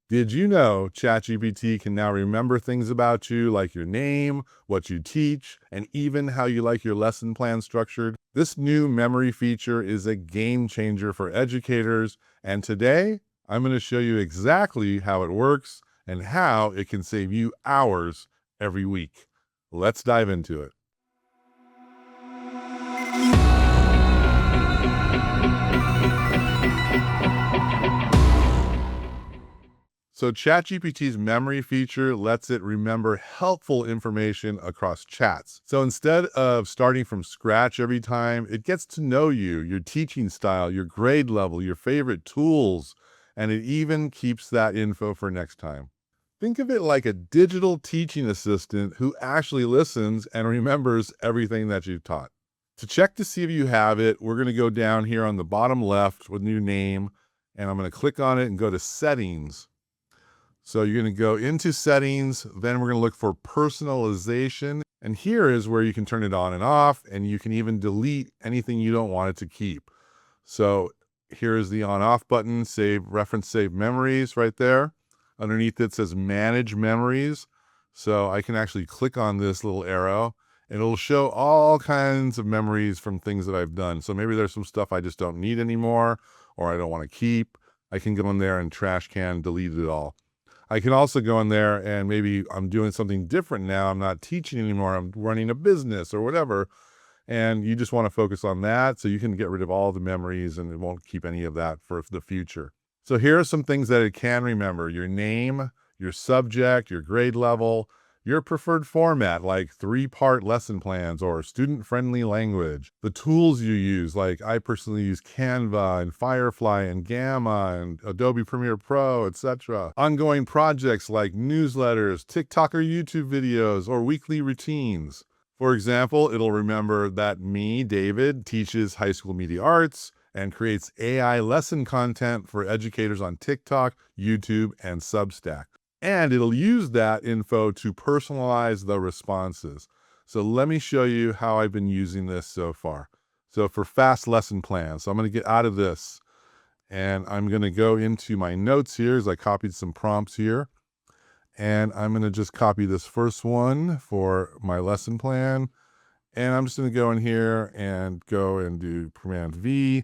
Did you know ChatGPT can now remember things about you like your name, what you teach, and even how you like your lesson plan structured? This new memory feature is a game changer for educators, and today I'm going to show you exactly how it works and how it can save you hours every week. Let's dive into it. So ChatGPT's memory feature lets it remember helpful information across chats. So instead of starting from scratch every time, it gets to know you, your teaching style, your grade level, your favorite tools, and it even keeps that info for next time. Think of it like a digital teaching assistant who actually listens and remembers everything that you've taught. To check to see if you have it, we're going to go down here on the bottom left with your name, and I'm going to click on it and go to Settings. So you're going to go into Settings, then we're going to look for Personalization, and here is where you can turn it on and off, and you can even delete anything you don't want it to keep. So here is the on-off button, Reference Save Memories right there. Underneath it says Manage Memories. So I can actually click on this little arrow, and it'll show all kinds of memories from things that I've done. So maybe there's some stuff I just don't need anymore, or I don't want to keep. I can go in there and trash can, delete it all. I can also go in there and maybe I'm doing something different now. I'm not teaching anymore. I'm running a business or whatever. And you just want to focus on that. So you can get rid of all the memories and it won't keep any of that for the future. So here are some things that it can remember: your name, your subject, your grade level, your preferred format, like 3-part lesson plans or student-friendly language, the tools you use, like I personally use Canva and Firefly and Gamma and Adobe Premiere Pro, etc. Ongoing projects like newsletters, TikTok or YouTube videos, or weekly routines. For example, it'll remember that me, David, teaches high school media arts and creates AI lesson content for educators on TikTok, YouTube, and Substack. And it'll use that info to personalize the responses. So let me show you how I've been using this so far. So for fast lesson plans, so I'm going to get out of this and I'm going to go into my notes here as I copied some prompts here. And I'm going to just copy this first one for my lesson plan. And I'm just going to go in here and go and do Command V.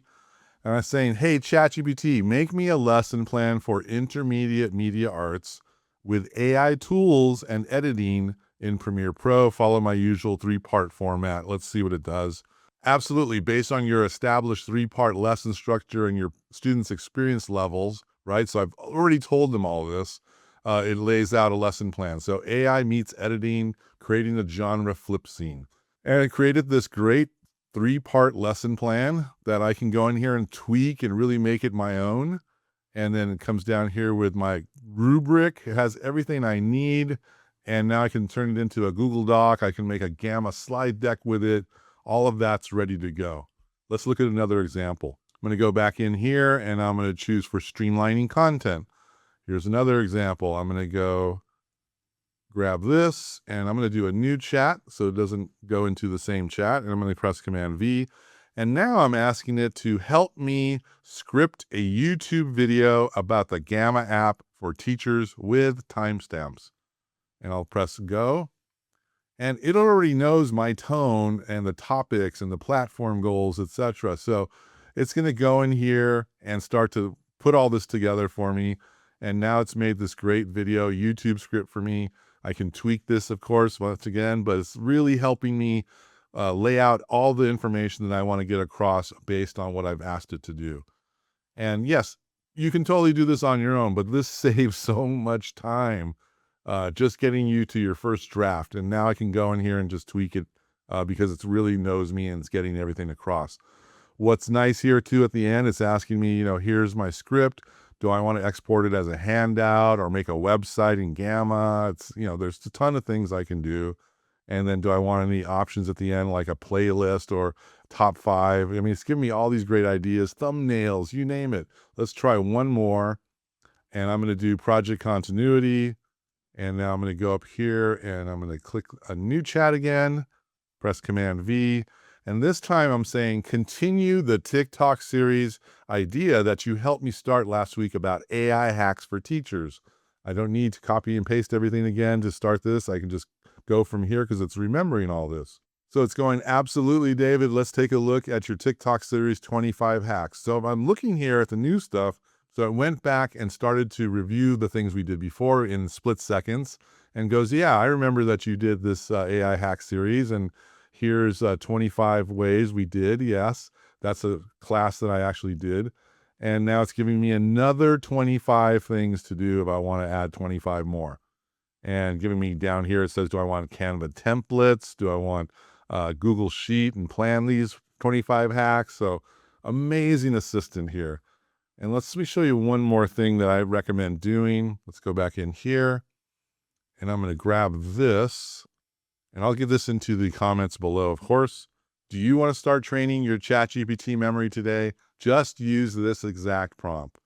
And I'm saying, hey, ChatGPT, make me a lesson plan for intermediate media arts with AI tools and editing in Premiere Pro. Follow my usual 3-part format. Let's see what it does. Absolutely. Based on your established 3-part lesson structure and your students' experience levels, right? So I've already told them all this. It lays out a lesson plan. So AI meets editing, creating a genre flip scene. And it created this great 3-part lesson plan that I can go in here and tweak and really make it my own. And then it comes down here with my rubric. It has everything I need. And now I can turn it into a Google Doc. I can make a Gamma slide deck with it. All of that's ready to go. Let's look at another example. I'm going to go back in here and I'm going to choose for streamlining content. Here's another example. I'm going to go grab this and I'm going to do a new chat so it doesn't go into the same chat. And I'm going to press Command V. And now I'm asking it to help me script a YouTube video about the Gamma app for teachers with timestamps. And I'll press go. And it already knows my tone and the topics and the platform goals, etc. So it's going to go in here and start to put all this together for me. And now it's made this great video YouTube script for me. I can tweak this, of course, once again, but it's really helping me lay out all the information that I want to get across based on what I've asked it to do. And yes, you can totally do this on your own, but this saves so much time just getting you to your first draft. And now I can go in here and just tweak it because it really knows me and it's getting everything across. What's nice here too at the end, it's asking me, here's my script. Do I want to export it as a handout or make a website in Gamma? It's, there's a ton of things I can do. And then do I want any options at the end, like a playlist or top 5? I mean, it's giving me all these great ideas, thumbnails, you name it. Let's try one more. And I'm going to do project continuity. And now I'm going to go up here and I'm going to click a new chat again, press Command V. And this time I'm saying continue the TikTok series idea that you helped me start last week about AI hacks for teachers. I don't need to copy and paste everything again to start this. I can just go from here because it's remembering all this. So it's going, absolutely, David. Let's take a look at your TikTok series 25 hacks. So I'm looking here at the new stuff. So I went back and started to review the things we did before in split seconds and goes, yeah, I remember that you did this AI hack series, and here's 25 ways we did. Yes, that's a class that I actually did. And now it's giving me another 25 things to do if I want to add 25 more. And giving me down here, it says, do I want Canva templates? Do I want Google Sheet and plan these 25 hacks? So amazing assistant here. And let me show you one more thing that I recommend doing. Let's go back in here. And I'm going to grab this. And I'll give this into the comments below, of course. Do you want to start training your ChatGPT memory today? Just use this exact prompt.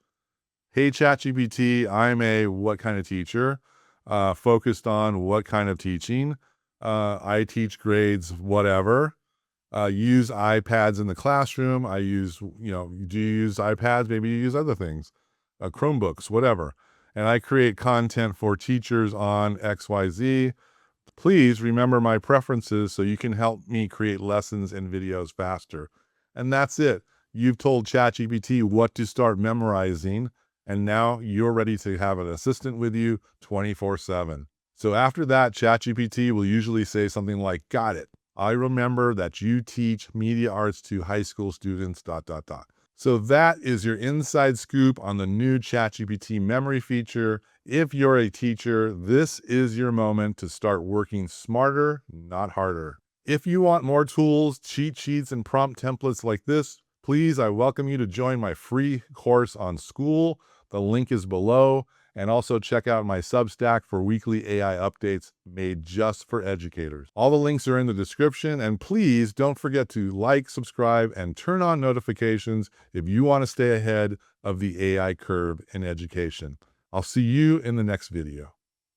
Hey, ChatGPT, I'm a what kind of teacher? Focused on what kind of teaching? I teach grades, whatever. Use iPads in the classroom. I use, do you use iPads? Maybe you use other things, Chromebooks, whatever. And I create content for teachers on XYZ. Please remember my preferences so you can help me create lessons and videos faster. And that's it. You've told ChatGPT what to start memorizing, and now you're ready to have an assistant with you 24/7. So after that, ChatGPT will usually say something like, got it. I remember that you teach media arts to high school students, ... So that is your inside scoop on the new ChatGPT memory feature. If you're a teacher, this is your moment to start working smarter, not harder. If you want more tools, cheat sheets, and prompt templates like this, please, I welcome you to join my free course on School. The link is below. And also check out my Substack for weekly AI updates made just for educators. All the links are in the description, and please don't forget to like, subscribe, and turn on notifications if you want to stay ahead of the AI curve in education. I'll see you in the next video.